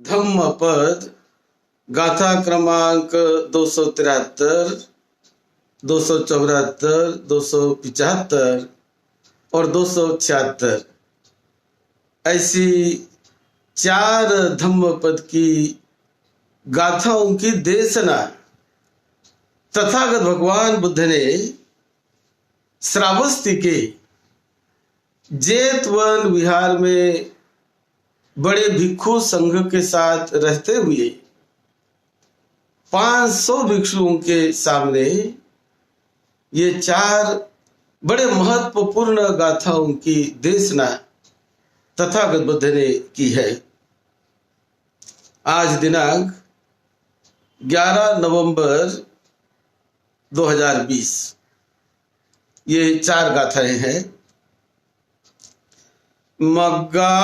धम्मपद गाथा क्रमांक 273, 274, 275 और 276, ऐसी 4 धम्मपद की गाथाओं की देशना तथागत भगवान बुद्ध ने श्रावस्ती के जेतवन विहार में बड़े भिक्षु संघ के साथ रहते हुए 500 भिक्षुओं के सामने ये 4 बड़े महत्वपूर्ण गाथाओं की देशना तथागत बुद्ध ने की है। आज दिनांक 11 नवंबर 2020 ये 4 गाथाएं हैं। मग्गा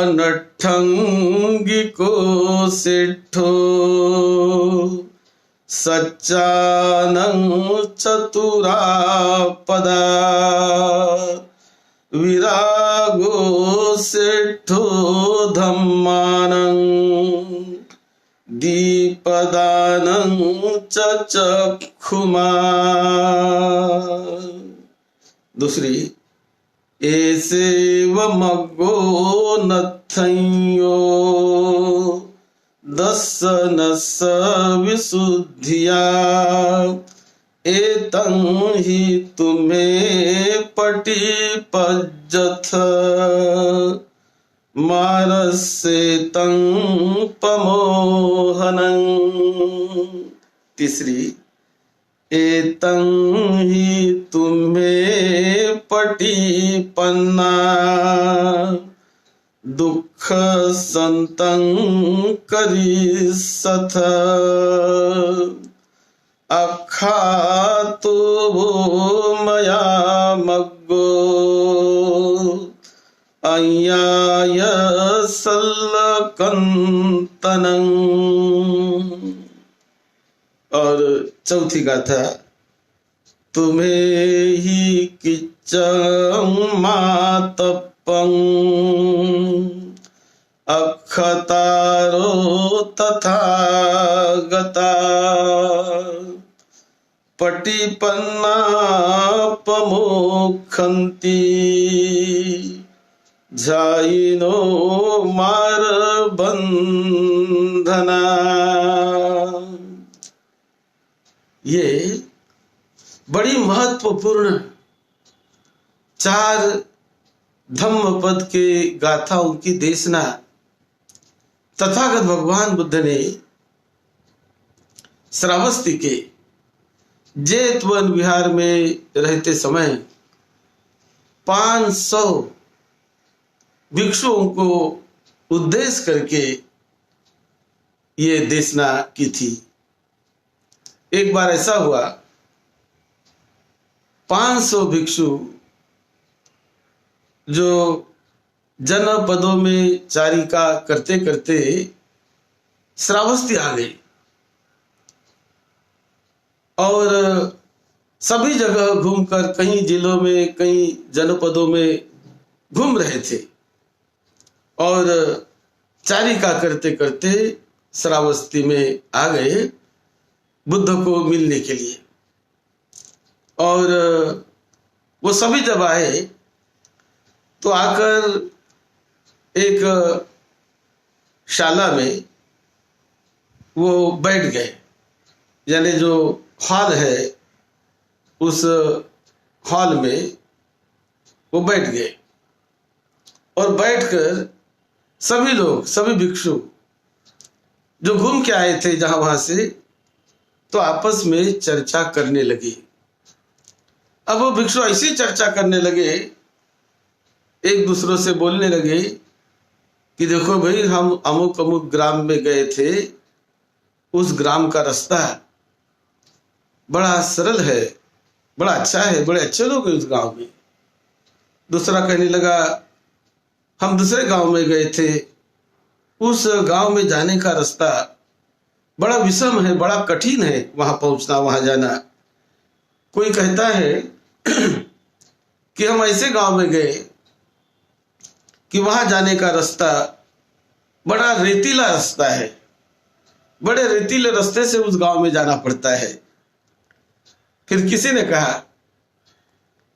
नठंगी को सिठो सच्चानं चतुरा पदा विरागो सिठो धम्मानं दीपदानं चक्षुमा। दूसरी, ऐसे व मग्गो नथयो दस्सनस विशुद्धिया एतं हि तुम्हें पटी पज्जथ मारसेतं पमोहनं। तीसरी, एतं हि तुम्हें पटिपन्ना दुख संतं करिसथ अखातो मया मग्गो अय्याय सल्लकंतनं। और चौथी गाथा, तुम्हें ही किच्चं मातप्पं अखतारो तथागता पटिपन्ना पमोक्षन्ति झायिनो मारबंधना। ये बड़ी महत्वपूर्ण 4 धम्मपद के गाथाओं की देशना तथागत भगवान बुद्ध ने श्रावस्ती के जेतवन विहार में रहते समय 500 भिक्षुओं को उद्देश्य करके ये देशना की थी। एक बार ऐसा हुआ, 500 भिक्षु जो जनपदों में चारिका करते करते श्रावस्ती आ गए और सभी जगह घूमकर कहीं जिलों में कहीं जनपदों में घूम रहे थे और चारिका करते करते श्रावस्ती में आ गए बुद्ध को मिलने के लिए। और वो सभी जब आए तो आकर एक शाला में वो बैठ गए, यानी जो हॉल है उस हॉल में वो बैठ गए और बैठकर सभी लोग, सभी भिक्षु जो घूम के आए थे जहां वहां से, तो आपस में चर्चा करने लगे। अब वो भिक्षु ऐसी चर्चा करने लगे, एक दूसरों से बोलने लगे कि देखो भाई, हम अमुक अमुक ग्राम में गए थे, उस ग्राम का रास्ता बड़ा सरल है, बड़ा अच्छा है, बड़े अच्छे लोग हैं उस गांव में। दूसरा कहने लगा, हम दूसरे गांव में गए थे, उस गांव में जाने का रास्ता बड़ा विषम है, बड़ा कठिन है, वहां पहुंचना, वहां जाना। कोई कहता है कि हम ऐसे गांव में गए कि वहां जाने का रास्ता बड़ा रेतीला रास्ता है, बड़े रेतीले रास्ते से उस गांव में जाना पड़ता है। फिर किसी ने कहा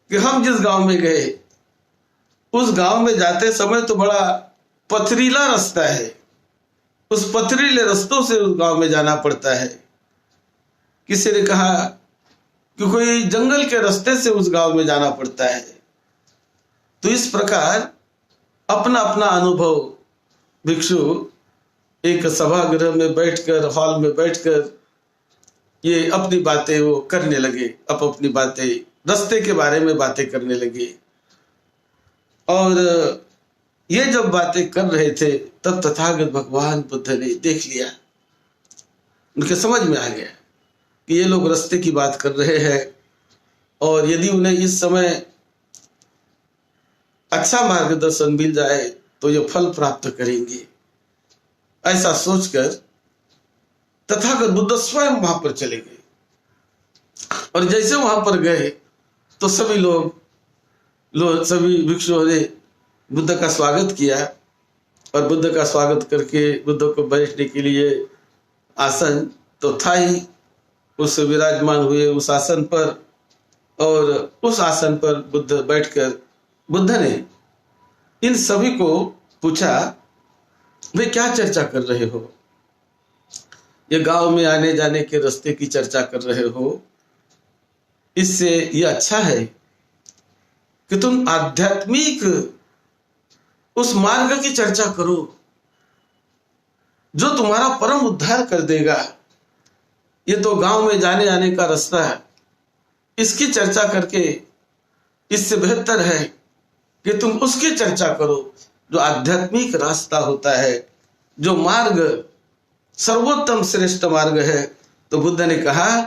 कि हम जिस गांव में गए उस गांव में जाते समय तो बड़ा पथरीला रास्ता है, उस पथरीले रास्तों से उस गांव में जाना पड़ता है। किसी ने कहा कि कोई जंगल के रास्ते से उस गांव में जाना पड़ता है। तो इस प्रकार अपना अपना अनुभव भिक्षु एक सभागृह में बैठकर, हॉल में बैठकर ये अपनी बातें वो करने लगे, अपनी बातें रास्ते के बारे में बातें करने लगे। और ये जब बातें कर रहे थे तब तथागत भगवान बुद्ध ने देख लिया, उनके समझ में आ गया कि ये लोग रास्ते की बात कर रहे हैं और यदि उन्हें इस समय अच्छा मार्गदर्शन मिल जाए तो ये फल प्राप्त करेंगे। ऐसा सोचकर तथागत बुद्ध स्वयं वहां पर चले गए। और जैसे वहां पर गए तो सभी भिक्षुओं ने बुद्ध का स्वागत किया और बुद्ध का स्वागत करके बुद्ध को बैठने के लिए आसन तो था ही, उससे विराजमान हुए उस आसन पर। और उस आसन पर बुद्ध बैठकर बुद्ध ने इन सभी को पूछा, वे क्या चर्चा कर रहे हो? ये गांव में आने जाने के रास्ते की चर्चा कर रहे हो। इससे ये अच्छा है कि तुम आध्यात्मिक उस मार्ग की चर्चा करो जो तुम्हारा परम उद्धार कर देगा। ये तो गांव में जाने आने का रास्ता है, इसकी चर्चा करके इससे बेहतर है कि तुम उसकी चर्चा करो जो आध्यात्मिक रास्ता होता है, जो मार्ग सर्वोत्तम श्रेष्ठ मार्ग है। तो बुद्ध ने कहा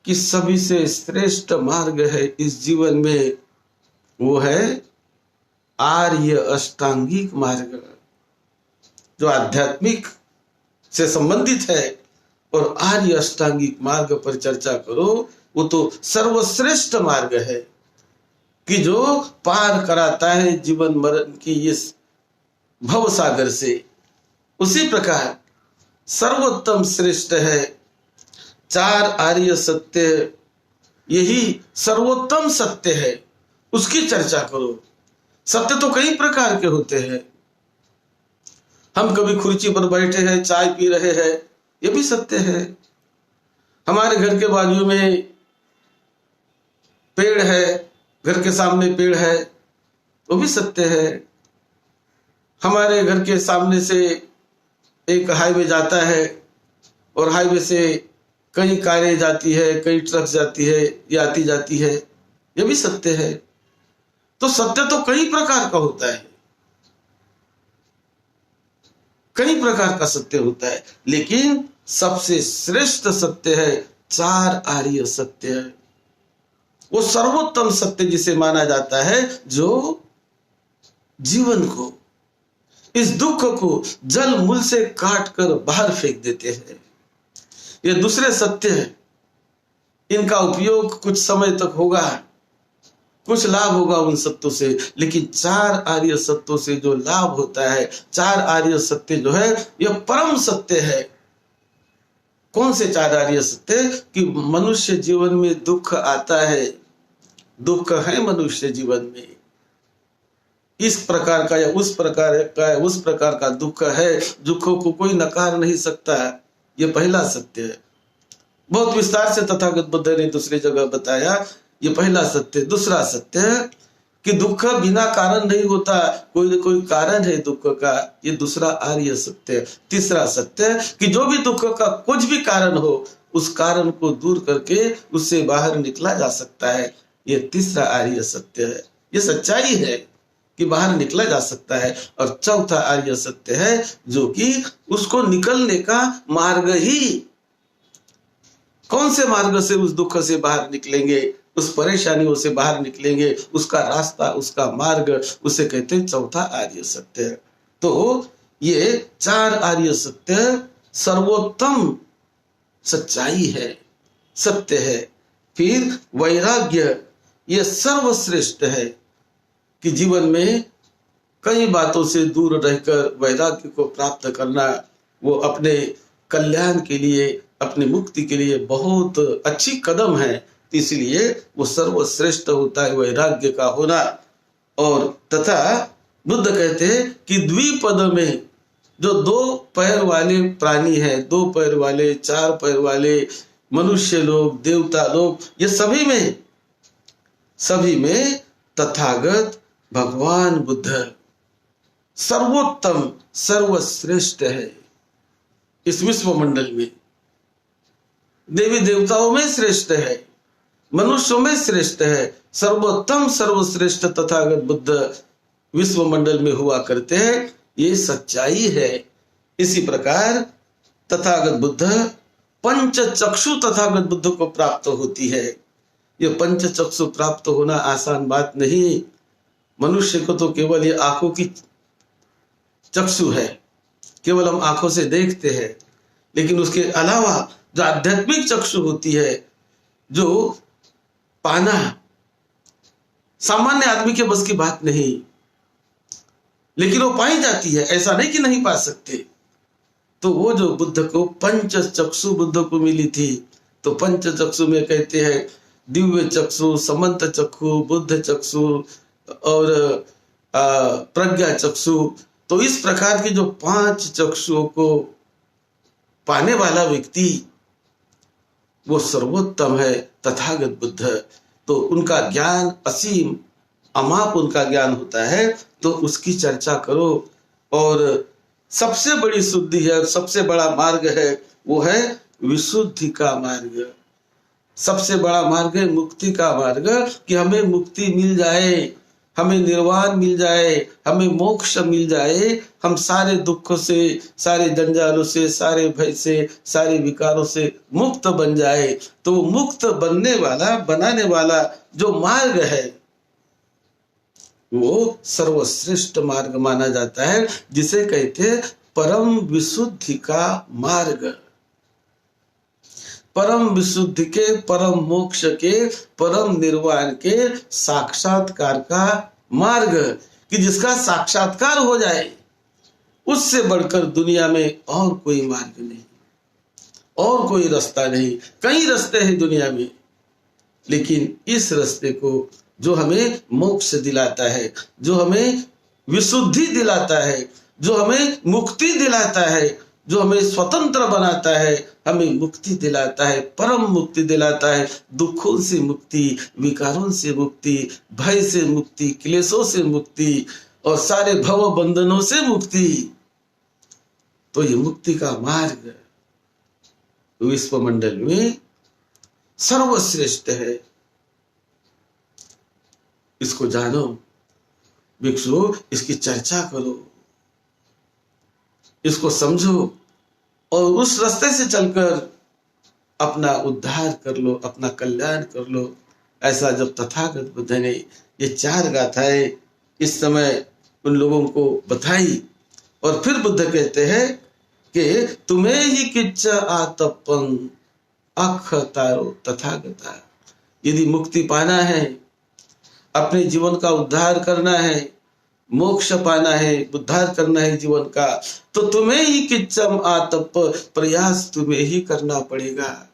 कि सभी से श्रेष्ठ मार्ग है इस जीवन में, वो है आर्य अष्टांगिक मार्ग, जो आध्यात्मिक से संबंधित है। और आर्य अष्टांगिक मार्ग पर चर्चा करो, वो तो सर्वश्रेष्ठ मार्ग है कि जो पार कराता है जीवन मरण की इस भव सागर से। उसी प्रकार सर्वोत्तम श्रेष्ठ है चार आर्य सत्य, यही सर्वोत्तम सत्य है, उसकी चर्चा करो। सत्य तो कई प्रकार के होते हैं। हम कभी खुर्ची पर बैठे हैं, चाय पी रहे हैं, ये भी सत्य है। हमारे घर के बाजू में पेड़ है, घर के सामने पेड़ है, वो भी सत्य है। हमारे घर के सामने से एक हाईवे जाता है और हाईवे से कई कारें जाती है, कई ट्रक जाती है, ये आती जाती है, ये भी सत्य है। तो सत्य तो कई प्रकार का होता है, कई प्रकार का सत्य होता है, लेकिन सबसे श्रेष्ठ सत्य है चार आर्य सत्य है। वो सर्वोत्तम सत्य जिसे माना जाता है, जो जीवन को, इस दुख को जल मूल से काट कर बाहर फेंक देते हैं। ये दूसरे सत्य है, इनका उपयोग कुछ समय तक होगा, कुछ लाभ होगा उन सत्यों से, लेकिन चार आर्य सत्यों से जो लाभ होता है, चार आर्य सत्य जो है यह परम सत्य है। कौन से चार आर्य सत्य? कि मनुष्य जीवन में दुख आता है, दुख है मनुष्य जीवन में, इस प्रकार का या उस प्रकार का दुख है, दुखों को कोई नकार नहीं सकता। ये पहला सत्य है। बहुत विस्तार से तथागत बुद्ध ने दूसरी जगह बताया, ये पहला सत्य। दूसरा सत्य है कि दुख बिना कारण नहीं होता, कोई न कोई कारण है दुख का, ये दूसरा आर्य सत्य है। तीसरा सत्य है कि जो भी दुख का कुछ भी कारण हो, उस कारण को दूर करके उससे बाहर निकला जा सकता है, ये तीसरा आर्य सत्य है। ये सच्चाई है कि बाहर निकला जा सकता है। और चौथा आर्य सत्य है जो कि उसको निकलने का मार्ग ही, कौन से मार्ग से उस दुख से बाहर निकलेंगे, उस परेशानियों से बाहर निकलेंगे, उसका रास्ता, उसका मार्ग, उसे कहते हैं चौथा आर्य सत्य। तो ये चार आर्य सत्य सर्वोत्तम सच्चाई है, सत्य है। फिर वैराग्य, ये सर्वश्रेष्ठ है कि जीवन में कई बातों से दूर रहकर वैराग्य को प्राप्त करना वो अपने कल्याण के लिए, अपनी मुक्ति के लिए बहुत अच्छी कदम है। इसलिए वो सर्वश्रेष्ठ होता है वैराग्य का होना। और तथा बुद्ध कहते हैं कि द्विपद में जो 2 पैर वाले प्राणी है, 2 पैर वाले, 4 पैर वाले, मनुष्य लोग, देवता लोग, ये सभी में तथागत भगवान बुद्ध सर्वोत्तम सर्वश्रेष्ठ है। इस विश्व मंडल में देवी देवताओं में श्रेष्ठ है, मनुष्यों में श्रेष्ठ है, सर्वोत्तम सर्वश्रेष्ठ तथागत बुद्ध विश्व मंडल में हुआ करते हैं। ये सच्चाई है। इसी प्रकार तथागत बुद्ध पंच चक्षु तथागत बुद्ध को प्राप्त होती है। ये पंच चक्षु प्राप्त होना आसान बात नहीं। मनुष्य को तो केवल ये आंखों की चक्षु है, केवल हम आंखों से देखते हैं, लेकिन उसके अलावा जो आध्यात्मिक चक्षु होती है, जो पाना सामान्य आदमी के बस की बात नहीं, लेकिन वो पाई जाती है, ऐसा नहीं कि नहीं पा सकते। तो वो जो बुद्ध को पंच चक्षु बुद्ध को मिली थी, तो पंच चक्षु में कहते हैं दिव्य चक्षु, समंत चक्षु, बुद्ध चक्षु और प्रज्ञा चक्षु। तो इस प्रकार की जो 5 चक्षुओं को पाने वाला व्यक्ति वो सर्वोत्तम है तथागत बुद्ध। तो उनका ज्ञान असीम अमाप उनका ज्ञान होता है, तो उसकी चर्चा करो। और सबसे बड़ी शुद्धि है, सबसे बड़ा मार्ग है, वो है विशुद्धि का मार्ग। सबसे बड़ा मार्ग है मुक्ति का मार्ग, कि हमें मुक्ति मिल जाए, हमें निर्वाण मिल जाए, हमें मोक्ष मिल जाए, हम सारे दुखों से, सारे जंजालों से, सारे भय से, सारे विकारों से मुक्त बन जाए। तो मुक्त बनने वाला, बनाने वाला जो मार्ग है वो सर्वश्रेष्ठ मार्ग माना जाता है, जिसे कहते हैं परम विशुद्धि का मार्ग। परम विशुद्धि के, परम मोक्ष के, परम निर्वाण के साक्षात्कार का मार्ग, कि जिसका साक्षात्कार हो जाए, उससे बढ़कर दुनिया में और कोई मार्ग नहीं, और कोई रास्ता नहीं। कई रास्ते हैं दुनिया में, लेकिन इस रास्ते को जो हमें मोक्ष दिलाता है, जो हमें विशुद्धि दिलाता है, जो हमें मुक्ति दिलाता है, जो हमें स्वतंत्र बनाता है, हमें मुक्ति दिलाता है, परम मुक्ति दिलाता है, दुखों से मुक्ति, विकारों से मुक्ति, भय से मुक्ति, क्लेशों से मुक्ति और सारे भव बंधनों से मुक्ति। तो ये मुक्ति का मार्ग विश्व मंडल में सर्वश्रेष्ठ है। इसको जानो भिक्षु, इसकी चर्चा करो, इसको समझो और उस रास्ते से चलकर अपना उद्धार कर लो, अपना कल्याण कर लो। ऐसा जब तथागत बुद्ध ने ये 4 गाथाएं इस समय उन लोगों को बताई, और फिर बुद्ध कहते हैं कि तुम्हें ही किच्च आतपं अख तारो तथागता। यदि मुक्ति पाना है, अपने जीवन का उद्धार करना है, मोक्ष पाना है, उद्धार करना है जीवन का, तो तुम्हें ही किच्चम आतप, प्रयास तुम्हें ही करना पड़ेगा,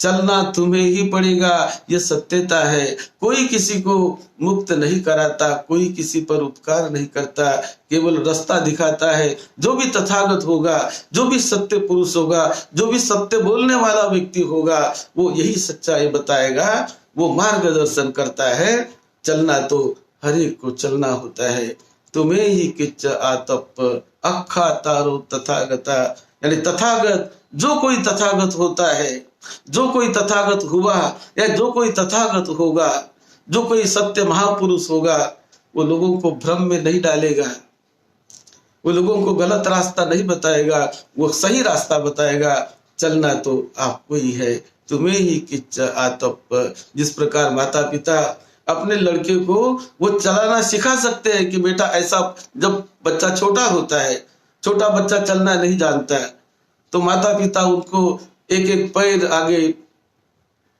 चलना तुम्हें ही पड़ेगा। यह सत्यता है। कोई किसी को मुक्त नहीं कराता, कोई किसी पर उपकार नहीं करता, केवल रास्ता दिखाता है। जो भी तथागत होगा, जो भी सत्य पुरुष होगा, जो भी सत्य बोलने वाला व्यक्ति होगा, वो यही सच्चाई बताएगा, वो मार्गदर्शन करता है। चलना तो हर एक को चलना होता है। तुम्हें ही किच्च आतप अखा तारो तथागता, यानी तथागत, जो कोई तथागत होता है, जो कोई तथागत हुआ या जो कोई तथागत होगा, जो कोई सत्य महापुरुष होगा, वो लोगों को भ्रम में नहीं डालेगा, वो लोगों को गलत रास्ता नहीं बताएगा, वो सही रास्ता बताएगा। चलना तो आपको ही है। तुम्हें ही किच्च आतप। जिस प्रकार माता पिता अपने लड़के को वो चलाना सिखा सकते हैं कि बेटा ऐसा, जब बच्चा छोटा होता है, छोटा बच्चा चलना नहीं जानता है, तो माता पिता उनको एक एक पैर आगे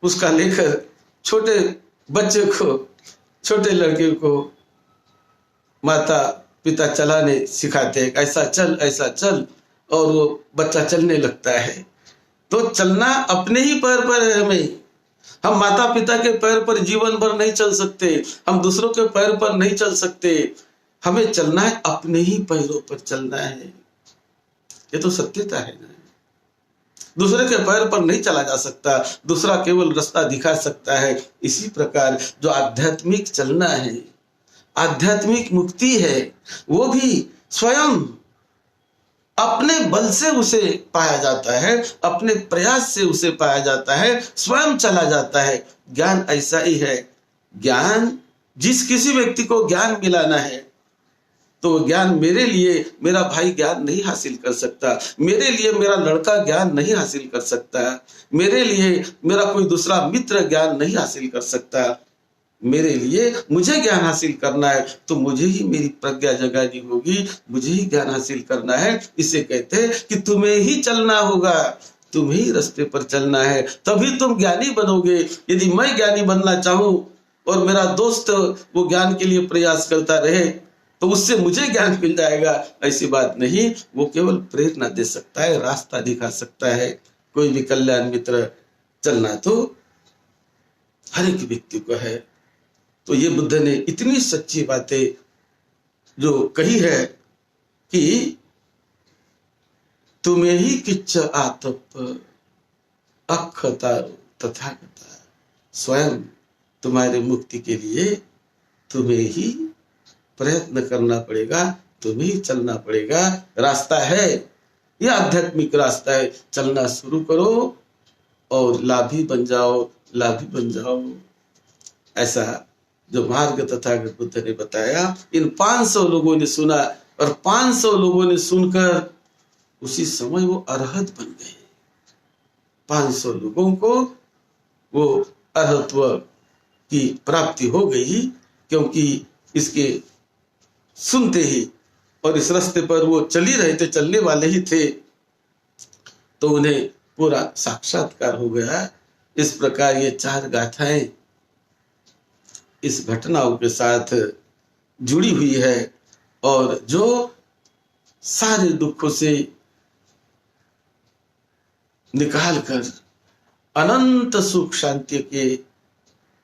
उसका लेकर छोटे बच्चे को, छोटे लड़के को माता पिता चलाने सिखाते हैं, ऐसा चल, और वो बच्चा चलने लगता है। तो चलना अपने ही पैर पर है। हमें, हम माता पिता के पैर पर जीवन भर नहीं चल सकते, हम दूसरों के पैर पर नहीं चल सकते। हमें चलना है, अपने ही पैरों पर चलना है। ये तो सत्यता है ना। दूसरे के पैर पर नहीं चला जा सकता, दूसरा केवल रास्ता दिखा सकता है। इसी प्रकार जो आध्यात्मिक चलना है, आध्यात्मिक मुक्ति है, वो भी स्वयं अपने बल से उसे पाया जाता है, अपने प्रयास से उसे पाया जाता है, स्वयं चला जाता है। ज्ञान ऐसा ही है। ज्ञान, जिस किसी व्यक्ति को ज्ञान मिलाना है, तो ज्ञान मेरे लिए मेरा भाई ज्ञान नहीं हासिल कर सकता, मेरे लिए मेरा लड़का ज्ञान नहीं हासिल कर सकता, मेरे लिए मेरा कोई दूसरा मित्र ज्ञान नहीं हासिल कर सकता। मेरे लिए, मुझे ज्ञान हासिल करना है तो मुझे ही मेरी प्रज्ञा जगानी होगी, मुझे ही ज्ञान हासिल करना है। इसे कहते हैं कि तुम्हें ही चलना होगा, तुम्हें ही रास्ते पर चलना है, तभी तुम ज्ञानी बनोगे। यदि मैं ज्ञानी बनना चाहूं और मेरा दोस्त वो ज्ञान के लिए प्रयास करता रहे तो उससे मुझे ज्ञान मिल जाएगा, ऐसी बात नहीं। वो केवल प्रेरणा दे सकता है, रास्ता दिखा सकता है। कोई भी कल्याण मित्र चलना तो हर एक व्यक्ति को है। तो ये बुद्ध ने इतनी सच्ची बातें जो कही है कि तुम्हें ही किच्च आतप अखता तथागता, स्वयं तुम्हारे मुक्ति के लिए तुम्हें ही प्रयत्न करना पड़ेगा, तुम्हें ही चलना पड़ेगा। रास्ता है, यह आध्यात्मिक रास्ता है। चलना शुरू करो और लाभी बन जाओ, लाभी बन जाओ। ऐसा जो मार्ग तथागत बुद्ध ने बताया, इन 500 लोगों ने सुना और 500 लोगों ने सुनकर उसी समय वो अरहत बन गए। 500 लोगों को वो अरहत्व की प्राप्ति हो गई, क्योंकि इसके सुनते ही और इस रास्ते पर वो चल ही रहे थे, चलने वाले ही थे, तो उन्हें पूरा साक्षात्कार हो गया। इस प्रकार ये 4 गाथाएं इस घटनाओं के साथ जुड़ी हुई है, और जो सारे दुखों से निकाल कर अनंत सुख शांति के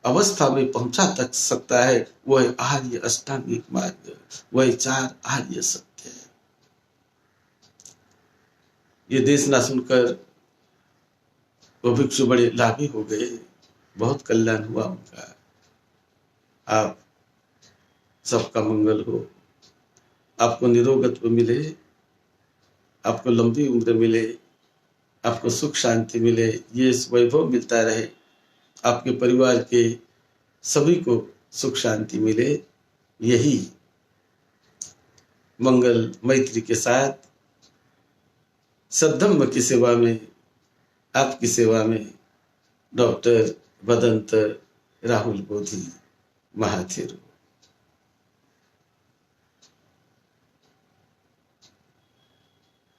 अवस्था में पहुंचा तक सकता है, वह आर्य अष्टांगिक मार्ग, वह 4 आर्य सत्य है। ये देश ना सुनकर वो भिक्षु बड़े लाभी हो गए, बहुत कल्याण हुआ उनका। आप सबका मंगल हो, आपको निरोगत्व मिले, आपको लंबी उम्र मिले, आपको सुख शांति मिले, ये वैभव मिलता रहे, आपके परिवार के सभी को सुख शांति मिले। यही मंगल मैत्री के साथ सद्धम्म की सेवा में, आपकी सेवा में डॉक्टर बदंत राहुल बोधी महाथिर।